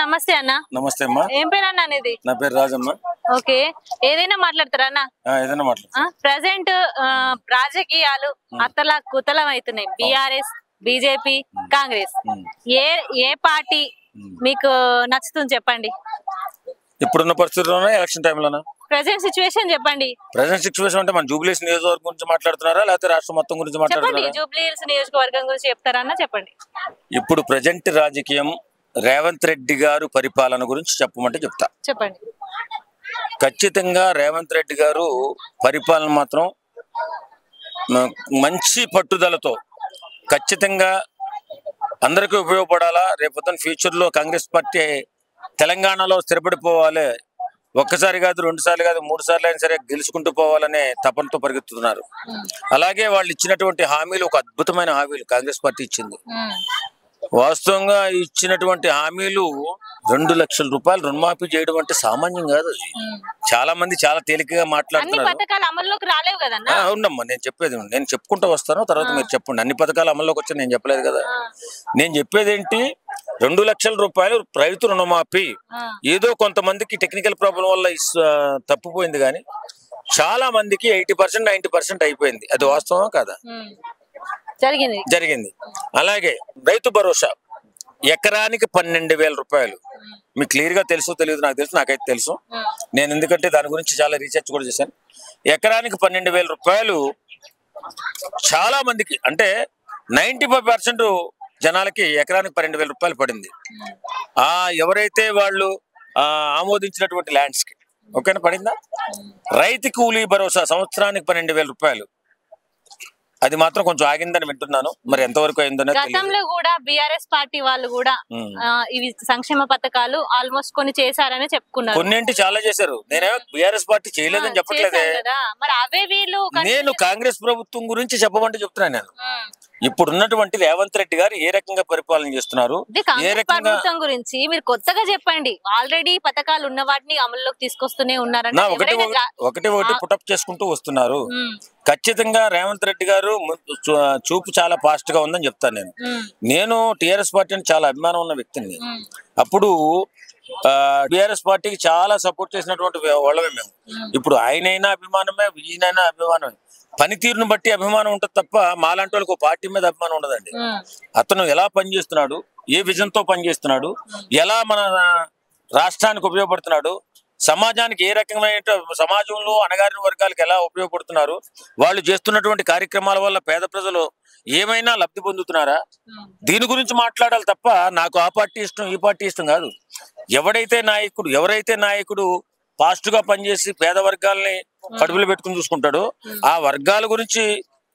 నమస్తే అన్న. నమస్తే అమ్మా. ఏం పేరు అన్న అనేది? నా పేరు రాజమ్మ. ఓకే, ఏదైనా మాట్లాడతారా అన్న? ఏదైనా మాట్లాడతా. ప్రెసెంట్ రాజకీయాలు అత్తలా కుతలం అవుతున్నాయి. బిఆర్ఎస్, బీజేపీ, కాంగ్రెస్. ఏ పార్టీ మీకు నచ్చుతుంది చెప్పండి? ఇప్పుడున్న పరిస్థితుల్లోనే ఎలక్షన్ టైంలోనా? ప్రెసెంట్ సిచ్యువేషన్ చెప్పండి. ప్రెసెంట్ సిచ్యువేషన్ అంటే మన జూబ్లీస్ నియోజకవర్గం గురించి మాట్లాడుతున్నారా లేకపోతే రాష్ట్రం మొత్తం గురించి మాట్లాడుతున్నారా? జూబ్లీస్ నియోజకవర్గం గురించి చెప్తారా అన్న? చెప్పండి. ఇప్పుడు ప్రెజెంట్ రాజకీయం రేవంత్ రెడ్డి గారు పరిపాలన గురించి చెప్పమంటే చెప్తా. చెప్పండి. ఖచ్చితంగా రేవంత్ రెడ్డి గారు పరిపాలన మాత్రం మంచి పట్టుదలతో ఖచ్చితంగా అందరికీ ఉపయోగపడాలా. రేపొద్దున ఫ్యూచర్ లో కాంగ్రెస్ పార్టీ తెలంగాణలో స్థిరపడిపోవాలి, ఒక్కసారి కాదు, 2 సార్లు కాదు, 3 సార్లు అయినా సరే గెలుచుకుంటూ పోవాలనే తపనతో పరిగెత్తుతున్నారు. అలాగే వాళ్ళు ఇచ్చినటువంటి హామీలు ఒక అద్భుతమైన హామీలు కాంగ్రెస్ పార్టీ ఇచ్చింది. వాస్తవంగా ఇచ్చినటువంటి హామీలు 2 లక్షల రూపాయలు రుణమాఫీ చేయడం అంటే సామాన్యం కాదు. అది చాలా మంది చాలా తేలికగా మాట్లాడుతున్నారు. అవునమ్మా, నేను చెప్పుకుంటూ వస్తాను, తర్వాత మీరు చెప్పండి. అన్ని పథకాలు అమల్లోకి వచ్చి నేను చెప్పలేదు కదా. నేను చెప్పేది ఏంటి, 2 లక్షల రూపాయలు రైతు రుణమాఫీ. ఏదో కొంతమందికి టెక్నికల్ ప్రాబ్లం వల్ల తప్పిపోయింది, కానీ చాలా మందికి 80%, 90% అయిపోయింది. అది వాస్తవం కాదా? జరిగింది. అలాగే రైతు భరోసా ఎకరానికి 12,000 రూపాయలు. మీకు క్లియర్ గా తెలుసు తెలియదు నాకు తెలుసు, నాకైతే తెలుసు. నేను ఎందుకంటే దాని గురించి చాలా రీసెర్చ్ కూడా చేశాను. ఎకరానికి 12,000 రూపాయలు చాలా మందికి, అంటే 95% జనాలకి ఎకరానికి 12,000 రూపాయలు పడింది. ఎవరైతే వాళ్ళు ఆమోదించినటువంటి ల్యాండ్స్ కి ఓకేనా పడిందా. రైతు కూలీ భరోసా సంవత్సరానికి 12,000 రూపాయలు. అది మాత్రం కొంచెం ఆగిందని వింటున్నాను, మరి ఎంతవరకు అయిందో. గతంలో కూడా బీఆర్ఎస్ పార్టీ వాళ్ళు కూడా ఇవి సంక్షేమ పథకాలు ఆల్మోస్ట్ కొన్ని చేశారని చెప్పుకున్నారు. కొన్నింటి చాలా చేశారు. నేనేమో బీఆర్ఎస్ పార్టీ చేయలేదని చెప్పట్లేదే. నేను కాంగ్రెస్ ప్రభుత్వం గురించి చెప్పమంటే చెప్తున్నాను. నేను ఇప్పుడు ఉన్నటువంటి రేవంత్ రెడ్డి గారు ఏ రకంగా పరిపాలన చేస్తున్నారు, ఏ రకంగా గురించి మీరు కొత్తగా చెప్పండి. ఆల్రెడీ పథకాలు ఉన్న వాటిని అమల్లోకి తీసుకొస్తూనే ఉన్నారని ఒకటి పుటప్ చేసుకుంటూ వస్తున్నారు. ఖచ్చితంగా రేవంత్ రెడ్డి గారు చూపు చాలా ఫాస్ట్ గా ఉందని చెప్తాను. నేను టీఆర్ఎస్ పార్టీని చాలా అభిమానం ఉన్న వ్యక్తిని. అప్పుడు బీఆర్ఎస్ పార్టీకి చాలా సపోర్ట్ చేసినటువంటి వాళ్ళమే మేము. ఇప్పుడు ఆయనైనా అభిమానమే, ఈయనైనా అభిమానమే. పనితీరును బట్టి అభిమానం ఉంటుంది తప్ప మాలాంటి వాళ్ళకి ఒక పార్టీ మీద అభిమానం ఉండదండి. అతను ఎలా పనిచేస్తున్నాడు, ఏ విజన్ తో పనిచేస్తున్నాడు, ఎలా మన రాష్ట్రానికి ఉపయోగపడుతున్నాడు, సమాజానికి ఏ రకమైన సమాజంలో అణగారిన వర్గాలకు ఎలా ఉపయోగపడుతున్నారు, వాళ్ళు చేస్తున్నటువంటి కార్యక్రమాల వల్ల పేద ప్రజలు ఏమైనా లబ్ధి పొందుతున్నారా, దీని గురించి మాట్లాడాలి తప్ప నాకు ఆ పార్టీ ఇష్టం ఈ పార్టీ ఇష్టం కాదు. ఎవరైతే నాయకుడు ఫాస్ట్ గా పనిచేసి పేద వర్గాల్ని కడుపులో పెట్టుకుని చూసుకుంటాడు, ఆ వర్గాల గురించి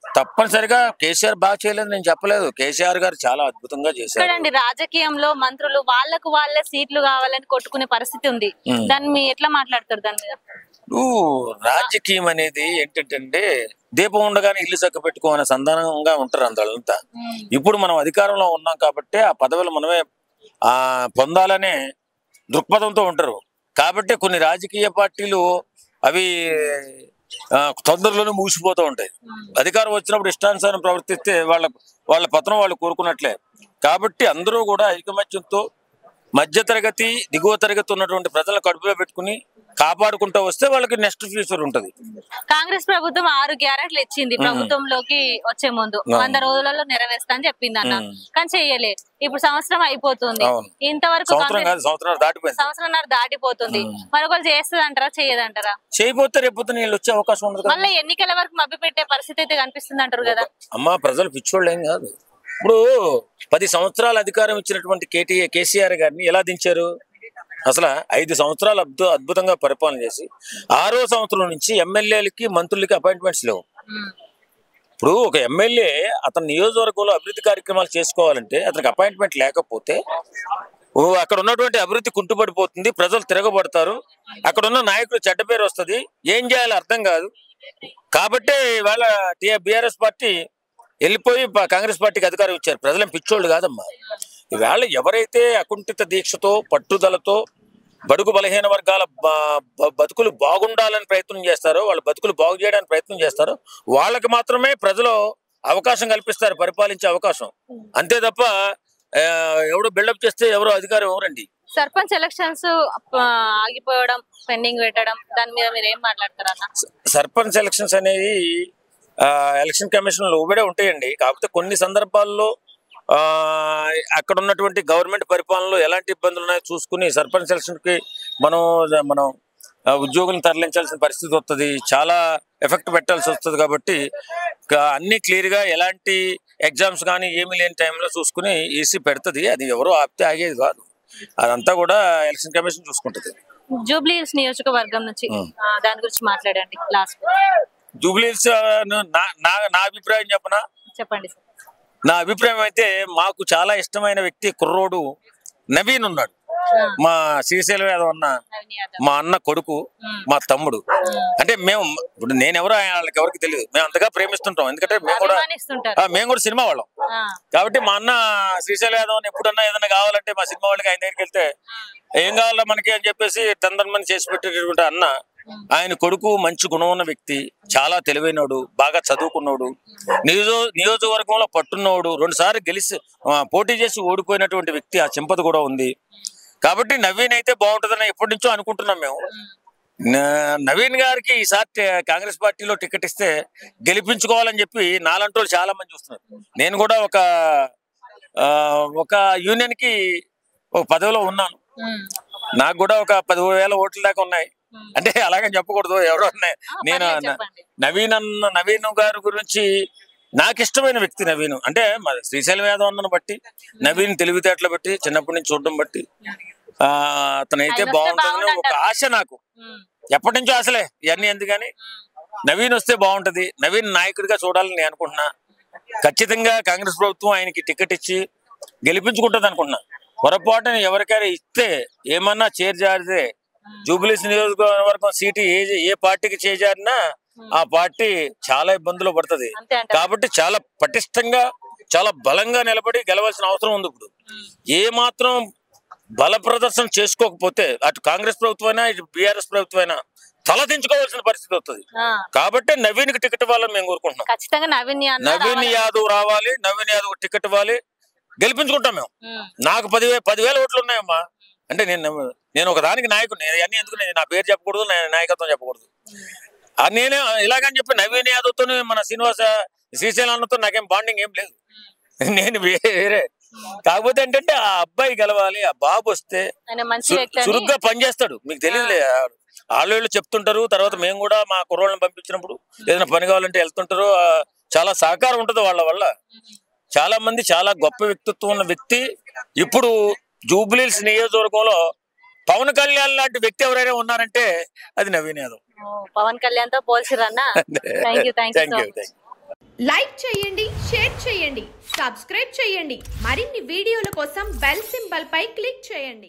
తప్పనిసరిగా కేసీఆర్ బాగా చేయలేదు నేను చెప్పలేదు. కేసీఆర్ గారు చాలా అద్భుతంగా చేశారు. రాజకీయంలో మంత్రులు వాళ్ళ సీట్లు కావాలని కొట్టుకునే పరిస్థితి ఉంది. దాన్ని ఎట్లా మాట్లాడతారు దాని మీద? రాజకీయం అనేది ఏంటంటే దీపం ఉండగానే ఇల్లు చక్క పెట్టుకోవాలనే సంధానంగా ఉంటారు అందరంతా. ఇప్పుడు మనం అధికారంలో ఉన్నాం కాబట్టి ఆ పదవులు మనమే పొందాలనే దృక్పథంతో ఉంటారు. కాబట్టి కొన్ని రాజకీయ పార్టీలు అవి తొందరలోనే మూసిపోతూ ఉంటాయి. అధికారం వచ్చినప్పుడు ఇష్టానుసారం ప్రవర్తిస్తే వాళ్ళ పతనం వాళ్ళు కోరుకున్నట్లే. కాబట్టి అందరూ కూడా ఐకమత్యంతో మధ్యతరగతి దిగువ తరగతి ఉన్నటువంటి ప్రజలను కడుపులో పెట్టుకుని కాపాడుకుంటూ వస్తే వాళ్ళకి నెక్స్ట్ ఫ్యూచర్ ఉంటది. కాంగ్రెస్ ప్రభుత్వం 6 గ్యారెంట్లు ఇచ్చింది ప్రభుత్వంలోకి వచ్చే ముందు. 100 రోజులలో నెరవేర్స్తా అని చెప్పింది అన్న, కానీ చెయ్యలే. ఇప్పుడు సంవత్సరం అయిపోతుంది, ఇంతవరకు సంవత్సరంన్నర దాటిపోతుంది. మరొకరు చేస్తుంది అంటారా, చేయదంటారా? చేయబోతే రేపు నీళ్ళు వచ్చే అవకాశం ఉండదు. మళ్ళీ ఎన్నికల వరకు మభ్య పెట్టే పరిస్థితి అయితే కనిపిస్తుంది అంటారు కదా. అమ్మా, ప్రజలు పిచ్చోళ్ళు ఏం కాదు. ఇప్పుడు 10 సంవత్సరాల అధికారం ఇచ్చినటువంటి కేసీఆర్ గారిని ఎలా దించారు? అసలు 5 సంవత్సరాలు అద్భుతంగా పరిపాలన చేసి 6వ సంవత్సరం నుంచి ఎమ్మెల్యేలకి మంత్రులకి అపాయింట్మెంట్స్ లేవు. ఇప్పుడు ఒక ఎమ్మెల్యే అతని నియోజకవర్గంలో అభివృద్ధి కార్యక్రమాలు చేసుకోవాలంటే అతనికి అపాయింట్మెంట్ లేకపోతే అక్కడ ఉన్నటువంటి అభివృద్ధి కుంటుపడిపోతుంది, ప్రజలు తిరగబడతారు, అక్కడ ఉన్న నాయకులు చెడ్డ పేరు వస్తుంది, ఏం చేయాలో అర్థం కాదు. కాబట్టి ఇవాళ బీఆర్ఎస్ పార్టీ వెళ్ళిపోయి కాంగ్రెస్ పార్టీకి అధికారం ఇచ్చారు. ప్రజలేం పిచ్చోళ్ళు కాదమ్మా. ఈవేళ ఎవరైతే అకుంఠిత దీక్షతో పట్టుదలతో బడుగు బలహీన వర్గాల బతుకులు బాగుండాలని ప్రయత్నం చేస్తారో, వాళ్ళ బతుకులు బాగు చేయడానికి ప్రయత్నం చేస్తారో వాళ్ళకి మాత్రమే ప్రజలు అవకాశం కల్పిస్తారు, పరిపాలించే అవకాశం. అంతే తప్ప ఎవడో బిల్డప్ చేస్తే ఎవరో అధికారం ఎవరండి. సర్పంచ్ ఎలక్షన్స్ ఆగిపోవడం, పెండింగ్ పెట్టడం, దాని మీద మీరు ఏం మాట్లాడతారన్న? సర్పంచ్ ఎలక్షన్స్ అనేవి ఎలక్షన్ కమిషన్ లోబడే ఉంటాయండి. కాకపోతే కొన్ని సందర్భాల్లో అక్కడ ఉన్నటువంటి గవర్నమెంట్ పరిపాలనలో ఎలాంటి ఇబ్బందులు ఉన్నాయో చూసుకుని సర్పంచ్ ఎలక్షన్ కి మనం ఉద్యోగులను తరలించాల్సిన పరిస్థితి వస్తుంది, చాలా ఎఫెక్ట్ పెట్టాల్సి వస్తుంది. కాబట్టి అన్ని క్లియర్ గా ఎలాంటి ఎగ్జామ్స్ కానీ ఏమీ లేని టైంలో చూసుకుని ఈసీ పెడుతుంది. అది ఎవరో ఆపితే ఆగేది కాదు, అదంతా కూడా ఎలక్షన్ కమిషన్ చూసుకుంటది. జూబ్లీ హిల్స్ నియోజకవర్గం నుంచి దాని గురించి మాట్లాడండి లాస్ట్. జూబ్లీ హిల్స్ నా అభిప్రాయం చెప్పనా? చెప్పండి. నా అభిప్రాయం అయితే మాకు చాలా ఇష్టమైన వ్యక్తి కుర్రోడు నవీన్ ఉన్నాడు. మా శ్రీశైలం యాదవ్ అన్న మా అన్న కొడుకు, మా తమ్ముడు. అంటే మేము ఇప్పుడు నేనెవరో వాళ్ళకి ఎవరికి తెలియదు, మేము అంతగా ప్రేమిస్తుంటాం. ఎందుకంటే మేము కూడా సినిమా వాళ్ళం కాబట్టి మా అన్న శ్రీశైలం యాదవ్ అని ఎప్పుడన్నా ఏదైనా కావాలంటే మా సినిమా వాళ్ళకి ఆయన దగ్గరికి వెళ్తే ఏం కావాలా మనకి అని చెప్పేసి తొందరమని చేసి పెట్టేటటువంటి అన్న. ఆయన కొడుకు మంచి గుణం ఉన్న వ్యక్తి, చాలా తెలివైనోడు, బాగా చదువుకున్నాడు, నియోజకవర్గంలో పట్టున్నోడు, 2 సార్లు గెలిచి పోటీ చేసి ఓడిపోయినటువంటి వ్యక్తి. ఆ సింపతి కూడా ఉంది. కాబట్టి నవీన్ అయితే బాగుంటుందని ఎప్పటి నుంచో అనుకుంటున్నాం మేము. నవీన్ గారికి ఈసారి కాంగ్రెస్ పార్టీలో టికెట్ ఇస్తే గెలిపించుకోవాలని చెప్పి నాలంటి వాళ్ళు చాలా మంది చూస్తున్నారు. నేను కూడా ఒక యూనియన్ కి ఒక పదవిలో ఉన్నాను. నాకు కూడా ఒక 10,000 ఓట్ల దాకా ఉన్నాయి. అంటే అలాగని చెప్పకూడదు, ఎవరో ఉన్నాయి. నేను నవీన్ గారి గురించి నాకు ఇష్టమైన వ్యక్తి నవీన్. అంటే శ్రీశైలం యాదవ్ అన్నను బట్టి, నవీన్ తెలివితేటలు బట్టి, చిన్నప్పటి నుంచి చూడడం బట్టి అతనైతే బాగుంటుందని ఒక ఆశ నాకు. ఎప్పటి నుంచో అసలే ఇవన్నీ ఎందుకని నవీన్ వస్తే బాగుంటది, నవీన్ నాయకుడిగా చూడాలని నేను అనుకుంటున్నా. ఖచ్చితంగా కాంగ్రెస్ ప్రభుత్వం ఆయనకి టికెట్ ఇచ్చి గెలిపించుకుంటుంది అనుకుంటున్నా. పొరపాటుని ఎవరికైనా ఇస్తే ఏమన్నా చేర్జారితే జూబ్లీస్ నియోజకవర్గం సీటు ఏ పార్టీకి చేజారినా ఆ పార్టీ చాలా ఇబ్బందులు పడుతుంది. కాబట్టి చాలా పటిష్టంగా, చాలా బలంగా నిలబడి గెలవాల్సిన అవసరం ఉంది. ఇప్పుడు ఏ మాత్రం బల ప్రదర్శన చేసుకోకపోతే అటు కాంగ్రెస్ ప్రభుత్వం అయినా ఇటు బీఆర్ఎస్ ప్రభుత్వం అయినా తలదించుకోవాల్సిన పరిస్థితి వస్తుంది. కాబట్టి నవీన్ కి టికెట్ ఇవ్వాలని మేము కోరుకుంటున్నాం. ఖచ్చితంగా నవీన్ యాదవ్ రావాలి, నవీన్ యాదవ్ టికెట్ ఇవ్వాలి, గెలిపించుకుంటాం మేము. నాకు 10,000 ఓట్లు ఉన్నాయమ్మా. అంటే నేను ఒక దానికి నాయకుడిని. అన్ని ఎందుకు నా పేరు చెప్పకూడదు, నాయకత్వం చెప్పకూడదు. నేనే ఇలాగని చెప్పి నవీన్ యాదవ్ తో మన శ్రీశైలంతో నాకేం బాండింగ్ ఏం లేదు, నేను వేరే. కాకపోతే ఏంటంటే ఆ అబ్బాయి గెలవాలి, ఆ బాబు వస్తే చురుగ్గా పనిచేస్తాడు. మీకు తెలియదులే, వాళ్ళు చెప్తుంటారు. తర్వాత మేము కూడా మా కుర్రోళ్ళని పంపించినప్పుడు ఏదైనా పని కావాలంటే వెళ్తుంటారు. చాలా సహకారం ఉంటుంది వాళ్ళ వల్ల. చాలా మంది చాలా గొప్ప వ్యక్తిత్వం ఉన్న వ్యక్తి. ఇప్పుడు జూబ్లీహిల్స్ నియోజకవర్గంలో పవన్ కళ్యాణ్ లాంటి వ్యక్తి ఎవరైనా ఉన్నారంటే అది నవీన్ యాదవ్. పవన్ కళ్యాణ్ తో పోల్చిరన్నా. లైక్ చేయండి, షేర్ చేయండి, సబ్స్క్రైబ్ చేయండి. మరిన్ని వీడియోల కోసం బెల్ సింబల్ పై క్లిక్ చేయండి.